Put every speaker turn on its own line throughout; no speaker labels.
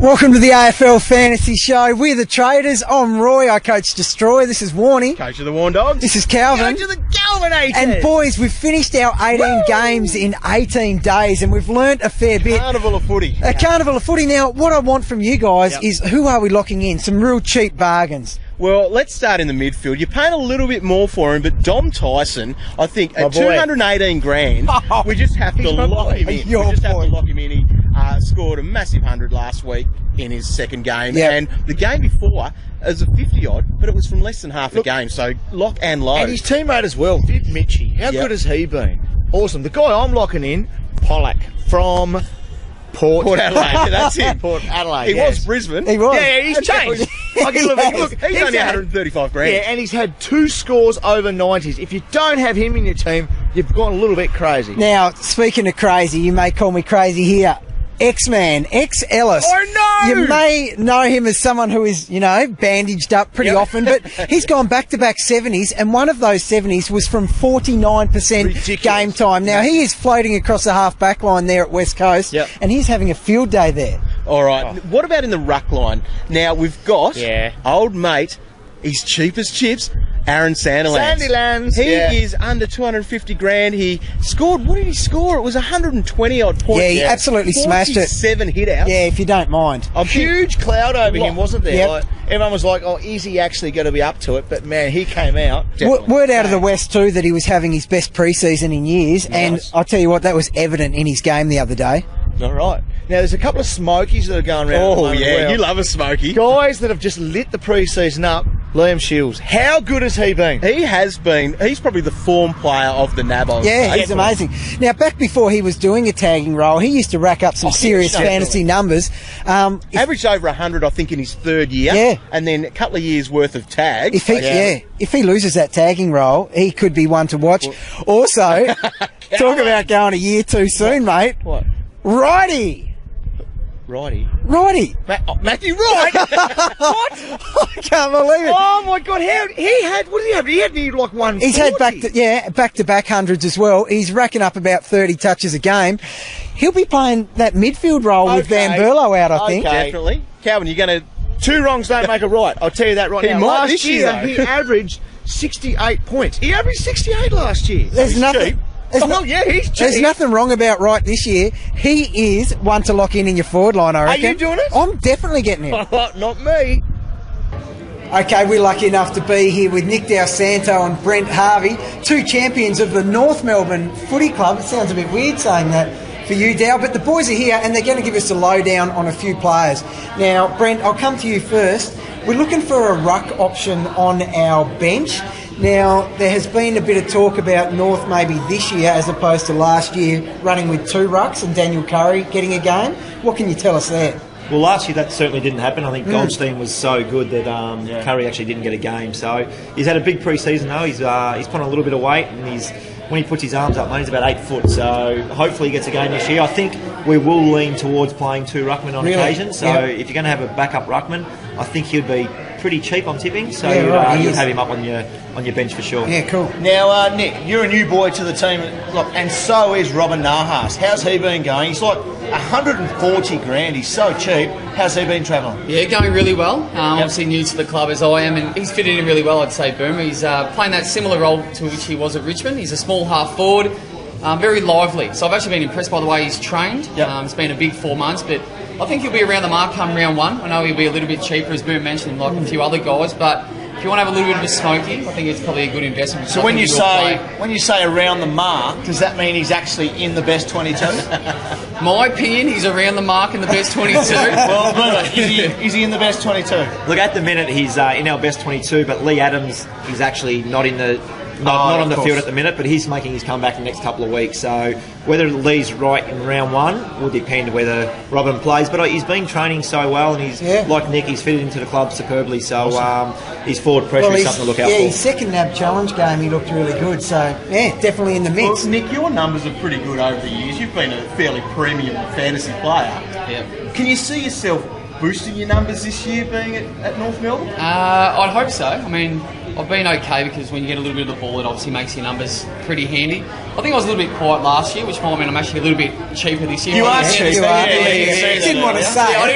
Welcome to the AFL Fantasy Show. We're the Traders. I'm Roy. I coach Destroy. This is Warnie.
Coach of the Warn Dogs.
This is Calvin.
Coach of the Calvinators.
And boys, we've finished our 18 games in 18 days and we've learnt a fair bit.
Carnival of footy.
A carnival of footy. Now, what I want from you guys is who are we locking in? Some real cheap bargains.
Well, let's start in the midfield. You're paying a little bit more for him, but Dom Tyson, I think, at 218 grand, we just have to lock him in. We just have to lock him in. He scored a massive 100 last week in his second game, and the game before was a 50-odd, but it was from less than half a game, so lock and load.
And his teammate as well, Viv Mitchie. How good has he been? Awesome. The guy I'm locking in, Pollack, from Port
Adelaide. That's him.
Port Adelaide.
He was Brisbane.
He was.
Yeah, he's changed. Look,
He's only 135 grand.
Yeah, and he's had 2 scores over 90s. If you don't have him in your team, you've gone a little bit crazy.
Now, speaking of crazy, you may call me crazy here. X-Man, X-Ellis.
Oh, no!
You may know him as someone who is, you know, bandaged up pretty often, but he's gone back-to-back 70s, and one of those 70s was from 49% game time. Now, he is floating across the half-back line there at West Coast, and he's having a field day there.
All right. What about in the ruck line? Now, we've got old mate, he's cheap as chips, Aaron Sandilands. He is under 250 grand. He scored, what did he score? It was 120-odd points.
Yeah, he absolutely smashed it.
7 hit-outs.
Yeah, if you don't mind.
A huge cloud over him, wasn't there? Like, everyone was like, oh, is he actually going to be up to it? But, man, he came out.
Word out of the West, too, that he was having his best pre-season in years, and I'll tell you what, that was evident in his game the other day.
All right. Now, there's a couple of smokies that are going around.
Oh, yeah, you love a smoky.
Guys that have just lit the pre-season up. Liam Shields, how good has he been?
He has been. He's probably the form player of the NAB.
Yeah, he's amazing. Now, back before he was doing a tagging role, he used to rack up some serious fantasy numbers.
Averaged over 100, I think, in his third year.
Yeah.
And then a couple of years' worth of tags.
If he loses that tagging role, he could be one to watch. Also, talk about going a year too soon, mate.
What?
Righty.
Matthew Wright? What?
I can't believe it.
Oh my God! What did he have? He had nearly like 140.
He's had back-to-back hundreds as well. He's racking up about 30 touches a game. He'll be playing that midfield role with Van Berlo out, I think.
Definitely. Calvin, you're going to...
2 wrongs don't make a right. I'll tell you that right now. Last year, he averaged 68 points. He averaged 68 last year.
There's nothing...
Cheap. He's cheap.
There's nothing wrong about Wright this year. He is one to lock in your forward line, I reckon.
Are you doing it?
I'm definitely getting him.
Not me.
Okay, we're lucky enough to be here with Nick Dal Santo and Brent Harvey, 2 champions of the North Melbourne Footy Club. It sounds a bit weird saying that for you, Dal, but the boys are here and they're going to give us a lowdown on a few players. Now, Brent, I'll come to you first. We're looking for a ruck option on our bench. Now, there has been a bit of talk about North maybe this year as opposed to last year running with 2 rucks and Daniel Curry getting a game. What can you tell us there?
Well, last year that certainly didn't happen. I think Goldstein was so good that Curry actually didn't get a game. So he's had a big pre-season though. He's put on a little bit of weight, and when he puts his arms up, mate, he's about 8 foot. So hopefully he gets a game this year. I think we will lean towards playing 2 ruckmen on occasion. So if you're going to have a backup ruckman, I think he'd be pretty cheap on tipping. So you'd have him up on your bench for sure.
Yeah, cool.
Now, Nick, you're a new boy to the team, look, and so is Robin Nahas. How's he been going? He's like 140 grand. He's so cheap. How's he been travelling?
Yeah, going really well. Obviously new to the club as I am, and he's fitted in really well, I'd say, Boom. He's playing that similar role to which he was at Richmond. He's a small half forward, very lively. So I've actually been impressed by the way he's trained. It's been a big 4 months, but I think he'll be around the mark come round 1. I know he'll be a little bit cheaper, as Boom mentioned, like a few other guys, but if you want to have a little bit of a smoky, I think it's probably a good investment.
So when you say around the mark, does that mean he's actually in the best 22?
My opinion, he's around the mark in the best 22.
Well, is he in the best 22?
Look, at the minute he's in our best 22, but Lee Adams is actually not in the... Not on the field at the minute, but he's making his comeback in the next couple of weeks. So whether Lee's right in round 1 will depend whether Robin plays. But he's been training so well, and he's like Nick, he's fitted into the club superbly. So his forward pressure is something to look out for.
His second NAB Challenge game, he looked really good. So definitely in the mix.
Well, Nick, your numbers are pretty good over the years. You've been a fairly premium fantasy player.
Yeah.
Can you see yourself boosting your numbers this year being at North Melbourne?
I'd hope so. I mean, I've been okay because when you get a little bit of the ball, it obviously makes your numbers pretty handy. I think I was a little bit quiet last year, which might mean I'm actually a little bit cheaper this year.
You are cheap.
You are.
Didn't want to say.
Yeah, I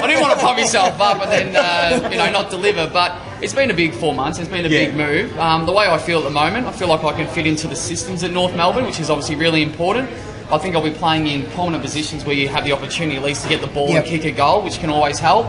didn't want to pump myself up and then not deliver. But it's been a big 4 months. It's been a big move. The way I feel at the moment, I feel like I can fit into the systems at North Melbourne, which is obviously really important. I think I'll be playing in prominent positions where you have the opportunity at least to get the ball and kick a goal, which can always help.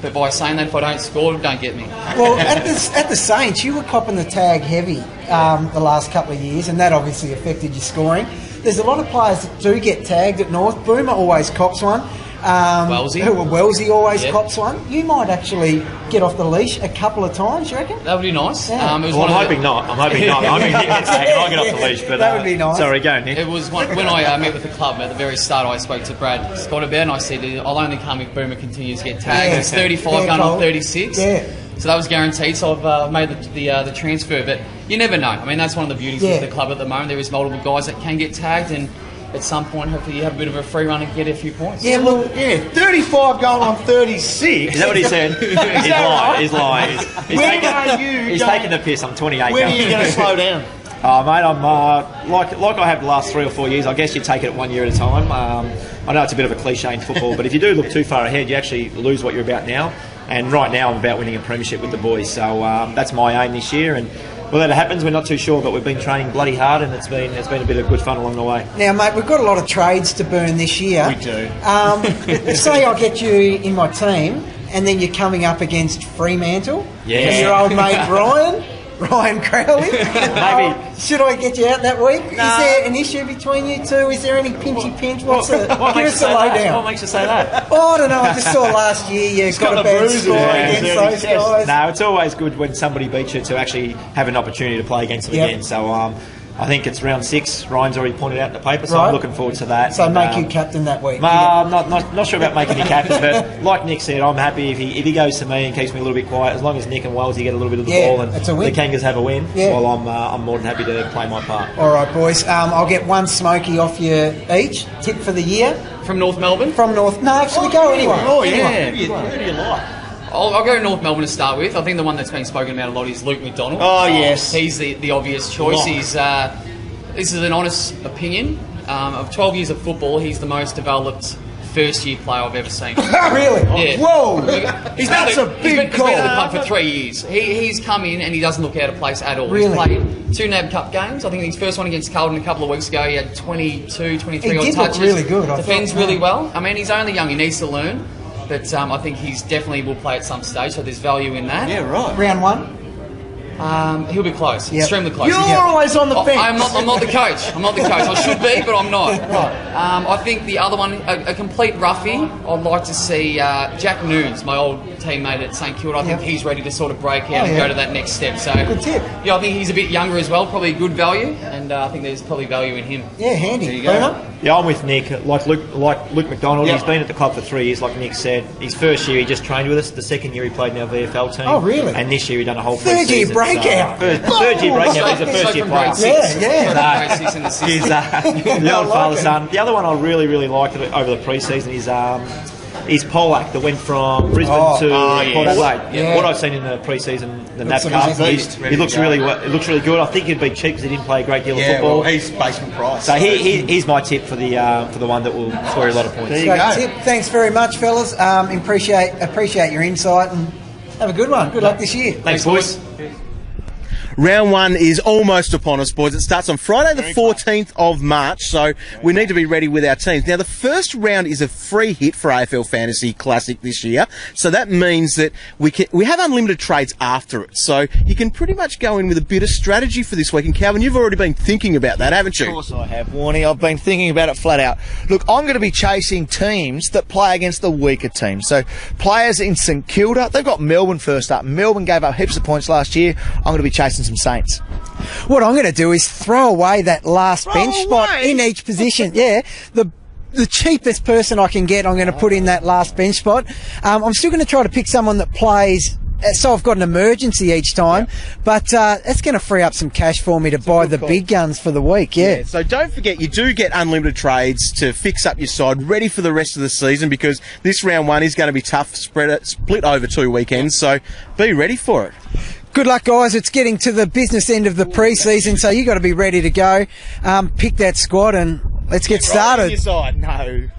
But by saying that, if I don't score, don't get me.
Well, at the Saints, you were copping the tag heavy the last couple of years, and that obviously affected your scoring. There's a lot of players that do get tagged at North. Boomer always cops one. Wellesley always cops one. You might actually get off the leash a couple of times, you reckon?
That would be nice.
Yeah.
I'm hoping not. I mean, Nick gets taken, I get off the leash, but
that would be nice.
Sorry, go Nick.
It was when I met with the club at the very start. I spoke to Brad Scott about it, and I said I'll only come if Boomer continues to get tagged. It's 35 going on 36. Yeah. So that was guaranteed. So I've made the transfer, but you never know. I mean, that's one of the beauties of the club at the moment. There is multiple guys that can get tagged, and at some point, hopefully, you have a bit of a free run and get a few points.
Yeah, well, 35 going on 36.
Is that what he said? He's lying. He's taking the piss. I'm 28.
When are you going to slow down?
Oh, mate, I'm like I have the last 3 or 4 years. I guess you take it 1 year at a time. I know it's a bit of a cliche in football, but if you do look too far ahead, you actually lose what you're about now. And right now, I'm about winning a premiership with the boys. So that's my aim this year. And whether it happens, we're not too sure, but we've been training bloody hard, and it's been a bit of good fun along the way.
Now, mate, we've got a lot of trades to burn this year.
We do.
Say I get you in my team, and then you're coming up against Fremantle.
Yeah.
And your old mate Ryan Crowley.
Maybe.
Should I get you out that week? Is there an issue between you two? Is there any pinchy pinch? Give us the lowdown.
What makes you say that?
Oh, I don't know. I just saw last year you got a bad score against those guys.
No, it's always good when somebody beats you to actually have an opportunity to play against them again. So I think it's round 6. Ryan's already pointed out in the paper, so I'm looking forward to that.
So make you captain that week?
I'm not sure about making me captain, but like Nick said, I'm happy if he goes to me and keeps me a little bit quiet. As long as Nick and Wellesley get a little bit of the ball and the Kangas have a win, well, I'm more than happy to play my part.
All right, boys. I'll get one smoky off you each. Tip for the year.
From North Melbourne?
From North... No, actually, go anyway.
Oh, yeah.
Who do you like?
I'll go North Melbourne to start with. I think the one that's been spoken about a lot is Luke McDonald.
Oh, yes.
He's the obvious choice. He's... this is an honest opinion. Of 12 years of football, he's the most developed first-year player I've ever seen.
Really?
Yeah.
Whoa!
That's a big call.
He's been at the club for 3 years. He's come in and he doesn't look out of place at all.
Really?
He's played 2 NAB Cup games. I think his first one against Carlton a couple of weeks ago, he had 22, 23 odd touches.
He did look really good.
Defends really well. I mean, he's only young. He needs to learn. But I think he's definitely will play at some stage, so there's value in that.
Yeah, right.
Round 1?
He'll be close, extremely close.
You're always on the fence.
I'm not the coach. I should be, but I'm not. I think the other one, a complete roughie, I'd like to see Jack Noons, my old teammate at St Kilda. I think he's ready to sort of break out and go to that next step. So,
good tip.
Yeah, I think he's a bit younger as well, probably good value, and I think there's probably value in him.
Yeah, handy.
There you go.
Yeah, I'm with Nick. Like Luke McDonald, he's been at the club for 3 years, like Nick said. His first year he just trained with us. The second year he played in our VFL team.
Oh, really?
And this year he done a whole
third year breakout.
Third year breakout. He's a first year player. He's the old father's son. The other one I really liked over the pre-season is Polak that went from Brisbane to Port Adelaide. Yeah. What I've seen in the pre-season, the NAB Cup, he looks really good. I think he'd be cheap because he didn't play a great deal of football.
Well, he's basement price.
So he's my tip for the one that will score a lot of points.
There you go.
Tip. Thanks very much, fellas. Appreciate your insight and have a good one. Good luck this year.
Thanks, boys.
Round 1 is almost upon us, boys. It starts on Friday the 14th of March, so we need to be ready with our teams. Now, the first round is a free hit for AFL Fantasy Classic this year, so that means that we have unlimited trades after it, so you can pretty much go in with a bit of strategy for this week. And Calvin, you've already been thinking about that, haven't you?
Of course I have, Warnie. I've been thinking about it flat out. Look, I'm going to be chasing teams that play against the weaker teams. So players in St Kilda, they've got Melbourne first up. Melbourne gave up heaps of points last year. I'm going to be chasing some Saints.
What I'm going to do is throw away that last bench spot in each position. Yeah, the cheapest person I can get, I'm going to put in that last bench spot. I'm still going to try to pick someone that plays so I've got an emergency each time. But that's going to free up some cash for me to buy the big guns for the week. Yeah.
So don't forget, you do get unlimited trades to fix up your side, ready for the rest of the season, because this round one is going to be tough, split over 2 weekends. So be ready for it.
Good luck, guys. It's getting to the business end of the pre-season, so you got to be ready to go. Pick that squad and let's get started.
Right on your side. No.